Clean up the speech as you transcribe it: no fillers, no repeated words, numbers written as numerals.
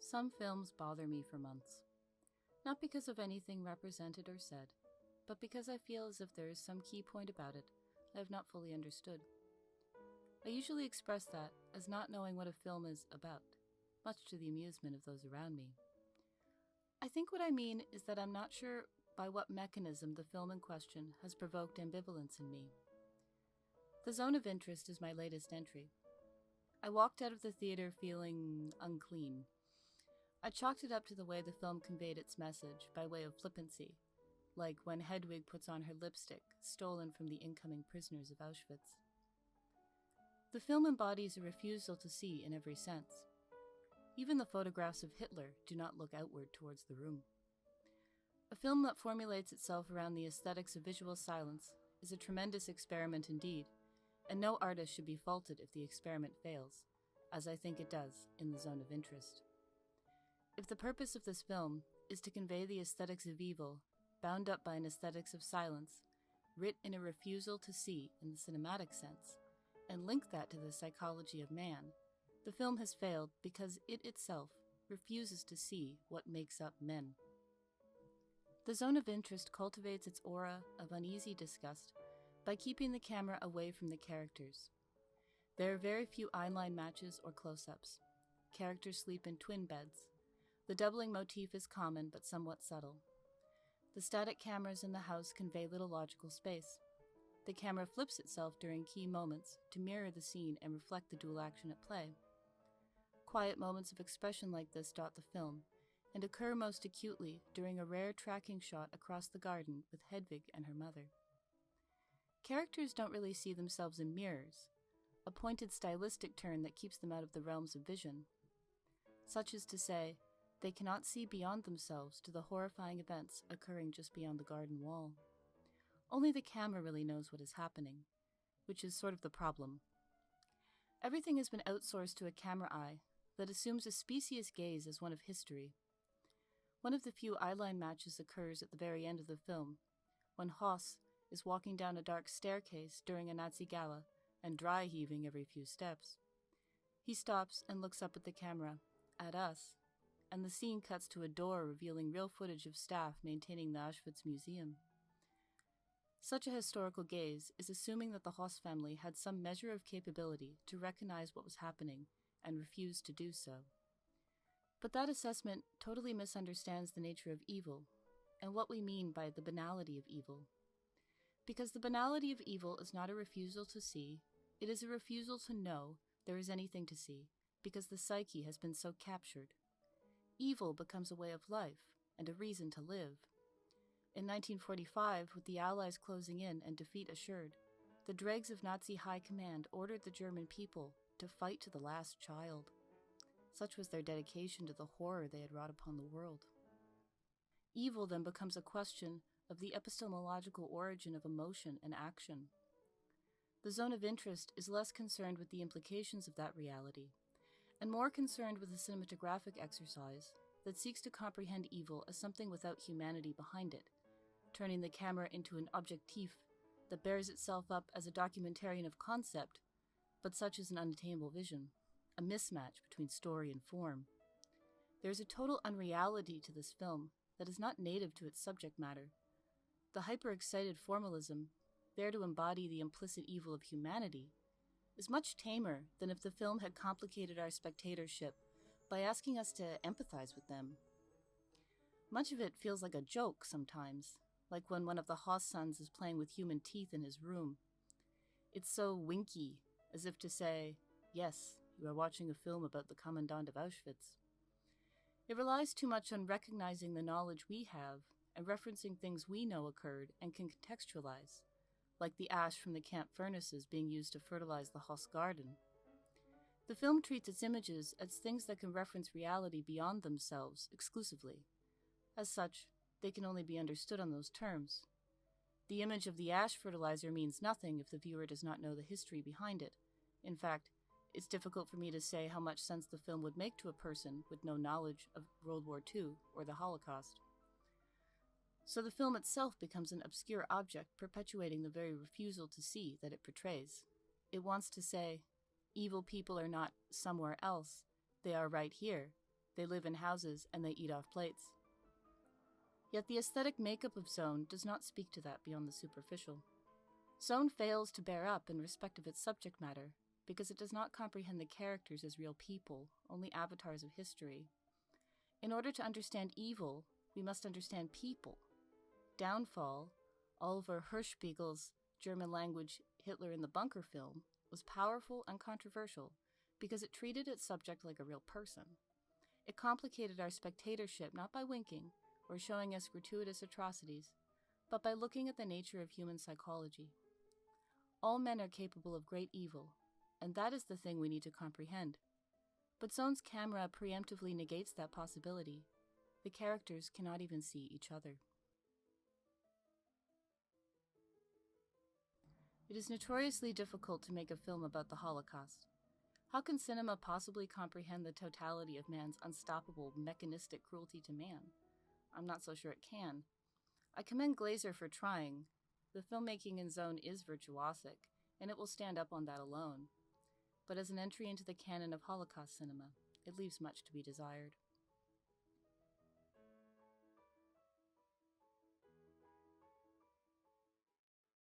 Some films bother me for months. Not because of anything represented or said, but because I feel as if there is some key point about it I have not fully understood. I usually express that as not knowing what a film is about, much to the amusement of those around me. I think what I mean is that I'm not sure by what mechanism the film in question has provoked ambivalence in me. The Zone of Interest is my latest entry. I walked out of the theater feeling unclean. I chalked it up to the way the film conveyed its message by way of flippancy, like when Hedwig puts on her lipstick, stolen from the incoming prisoners of Auschwitz. The film embodies a refusal to see in every sense. Even the photographs of Hitler do not look outward towards the room. A film that formulates itself around the aesthetics of visual silence is a tremendous experiment indeed, and no artist should be faulted if the experiment fails, as I think it does in The Zone of Interest. If the purpose of this film is to convey the aesthetics of evil, bound up by an aesthetics of silence, writ in a refusal to see in the cinematic sense, and link that to the psychology of man, the film has failed because it itself refuses to see what makes up men. The Zone of Interest cultivates its aura of uneasy disgust by keeping the camera away from the characters. There are very few eyeline matches or close-ups. Characters sleep in twin beds. The doubling motif is common but somewhat subtle. The static cameras in the house convey little logical space. The camera flips itself during key moments to mirror the scene and reflect the dual action at play. Quiet moments of expression like this dot the film, and occur most acutely during a rare tracking shot across the garden with Hedwig and her mother. Characters don't really see themselves in mirrors, a pointed stylistic turn that keeps them out of the realms of vision. Such as to say, they cannot see beyond themselves to the horrifying events occurring just beyond the garden wall. Only the camera really knows what is happening, which is sort of the problem. Everything has been outsourced to a camera eye that assumes a specious gaze as one of history. One of the few eyeline matches occurs at the very end of the film, when Hoss is walking down a dark staircase during a Nazi gala and dry heaving every few steps. He stops and looks up at the camera, at us, and the scene cuts to a door revealing real footage of staff maintaining the Auschwitz Museum. Such a historical gaze is assuming that the Hoss family had some measure of capability to recognize what was happening and refused to do so. But that assessment totally misunderstands the nature of evil and what we mean by the banality of evil. Because the banality of evil is not a refusal to see, it is a refusal to know there is anything to see, because the psyche has been so captured. Evil becomes a way of life and a reason to live. In 1945, with the Allies closing in and defeat assured, the dregs of Nazi high command ordered the German people to fight to the last child. Such was their dedication to the horror they had wrought upon the world. Evil then becomes a question of the epistemological origin of emotion and action. The Zone of Interest is less concerned with the implications of that reality, and more concerned with a cinematographic exercise that seeks to comprehend evil as something without humanity behind it, turning the camera into an objectif that bears itself up as a documentarian of concept, but such is an unattainable vision, a mismatch between story and form. There is a total unreality to this film that is not native to its subject matter. The hyper-excited formalism, there to embody the implicit evil of humanity, is much tamer than if the film had complicated our spectatorship by asking us to empathize with them. Much of it feels like a joke sometimes, like when one of the Hoss sons is playing with human teeth in his room. It's so winky, as if to say, yes, you are watching a film about the Commandant of Auschwitz. It relies too much on recognizing the knowledge we have and referencing things we know occurred and can contextualize, like the ash from the camp furnaces being used to fertilize the Hoss garden. The film treats its images as things that can reference reality beyond themselves exclusively. As such, they can only be understood on those terms. The image of the ash fertilizer means nothing if the viewer does not know the history behind it. In fact, it's difficult for me to say how much sense the film would make to a person with no knowledge of World War II or the Holocaust. So the film itself becomes an obscure object perpetuating the very refusal to see that it portrays. It wants to say, evil people are not somewhere else, they are right here, They live in houses and they eat off plates. Yet the aesthetic makeup of Zone does not speak to that beyond the superficial. Zone fails to bear up in respect of its subject matter because it does not comprehend the characters as real people, only avatars of history. In order to understand evil, we must understand people. Downfall, Oliver Hirschspiegel's German-language Hitler in the Bunker film, was powerful and controversial because it treated its subject like a real person. It complicated our spectatorship not by winking or showing us gratuitous atrocities, but by looking at the nature of human psychology. All men are capable of great evil, and that is the thing we need to comprehend. But Zone's camera preemptively negates that possibility. The characters cannot even see each other. It is notoriously difficult to make a film about the Holocaust. How can cinema possibly comprehend the totality of man's unstoppable, mechanistic cruelty to man? I'm not so sure it can. I commend Glazer for trying. The filmmaking in Zone is virtuosic, and it will stand up on that alone. But as an entry into the canon of Holocaust cinema, it leaves much to be desired.